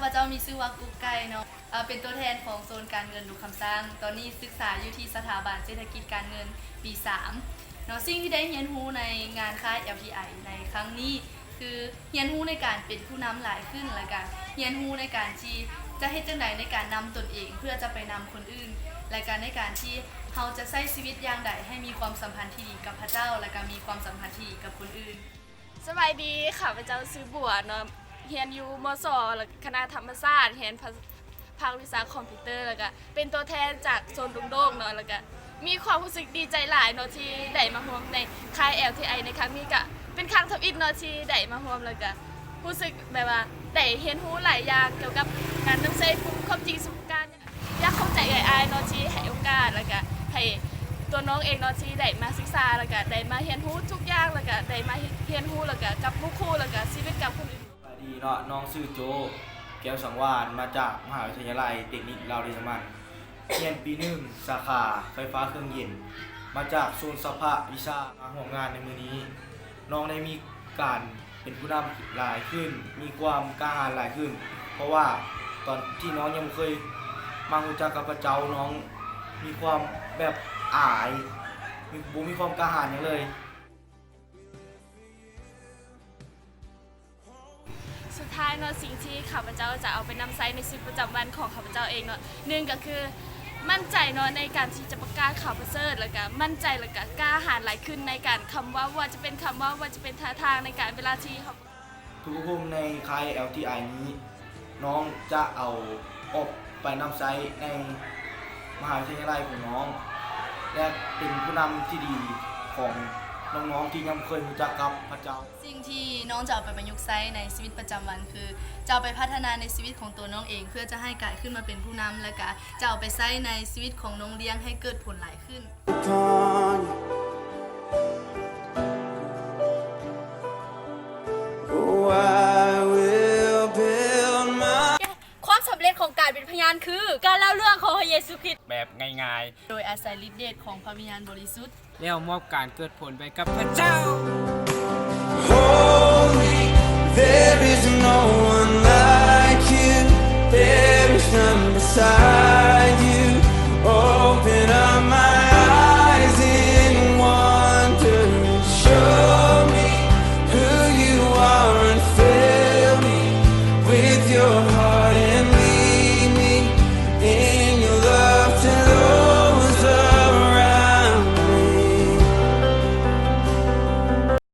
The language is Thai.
พเจ้ามีชื่อว่ากุ๊กไก่เนาะเป็นตัวแทนของโซนการเงินดูคำสร้างตอนนี้ศึกษาอยู่ที่สถาบันเศรษฐกิจการเงินปี3เนาะสิ่งที่ได้เรียนรู้ในงานค่าย LTI ในครั้งนี้คือเรียนรู้ในการเป็นผู้นำหลายขึ้นและการเรียนรู้ในการที่จะเฮ็ดจังไดในการนำตนเองเพื่อจะไปนำคนอื่นและการในการที่เราจะใช้ชีวิตอย่างใดให้มีความสัมพันธ์ที่ดีกับพระเจ้าและก็มีความสัมพันธ์ที่ดีกับคนอื่นสบายดีค่ะพระเจ้าซื้อบัวเนาะเรียนอยู่มศแล้วคณะธรรมศาสตร์เรียนภาควิชาคอมพิวเตอร์แล้วก็เป็นตัวแทนจากโซนดงโดงเนาะแล้วก็มีความรู้สึกดีใจหลายเนาะที่ได้มาร่วมในค่าย LTI ในครั้งนี้ก็เป็นครั้งทำอิฐเนาะที่ได้มาร่วมแล้วก็รู้สึกแบบว่าได้เรียนรู้หลายอย่างเกี่ยวกับการนำใช้ความจริงสู่การอยากเข้าใจอ้ายเนาะที่ให้โอกาสแล้วก็ให้ตัวน้องเองเนาะที่ได้มาศึกษาแล้วก็ได้มาเรียนรู้ทุกอย่างแล้วก็ได้มาเรียนรู้แล้วก็กับผู้ครูแล้วก็ชีวิตกับคนอื่นสวัสดีเนาะน้องชื่อโจแก้วสังวานมาจากมหาวิทยาลัยเทคนิคลาวดิสมันเรียนปี1สาขาไฟฟ้าเครื่องเย็นมาจากโซนสภาวิชาหัวงานในมือนี้น้องได้มีการเป็นผู้นำหลายขึ้นมีความกล้าหาญหลายขึ้นเพราะว่าตอนที่น้องยังเคยมารู้จักกับพระเจ้าน้องมีความแบบอายมีความกล้าหาญอย่างเลยสุดท้ายเนาะสิ่งที่ข้าพเจ้าจะเอาไปนำใช้ในชีวิตประจำวันของข้าพเจ้าเองเนาะหนึ่งก็คือมั่นใจเนาะในการที่จะประกาศข่าวประเสริฐแล้วก็มั่นใจแล้วก็กล้าหาญหลายขึ้นในการคำว่าจะเป็นคำว่าจะเป็นท่าทางในการเวลาที่เขาทุกคนในค่าย LTI นี้น้องจะเอาออกไปนำใช้ในมหาวิทยาลัยของน้องและเป็นผู้นำที่ดีของน้องๆที่ยังเคยรู้จักกับพระเจ้าสิ่งที่น้องจะเอาไปประยุกต์ใช้ในชีวิตประจำวันคือจะเอาไปพัฒนาในชีวิตของตัวน้องเองเพื่อจะให้กลายขึ้นมาเป็นผู้นำและก็จะเอาไปใช้ในชีวิตของน้องเลี้ยงให้เกิดผลหลายขึ้นความสำเร็จของการเป็นพยานคือการเล่าเรื่องของพระเยซูคริสต์แบบง่ายโดยอาศัยฤทธิ์เดชของพระวิญญาณบริสุทธิ์แล้วมอบการเกิดผลไปกับพระเจ้า Holy, there is no one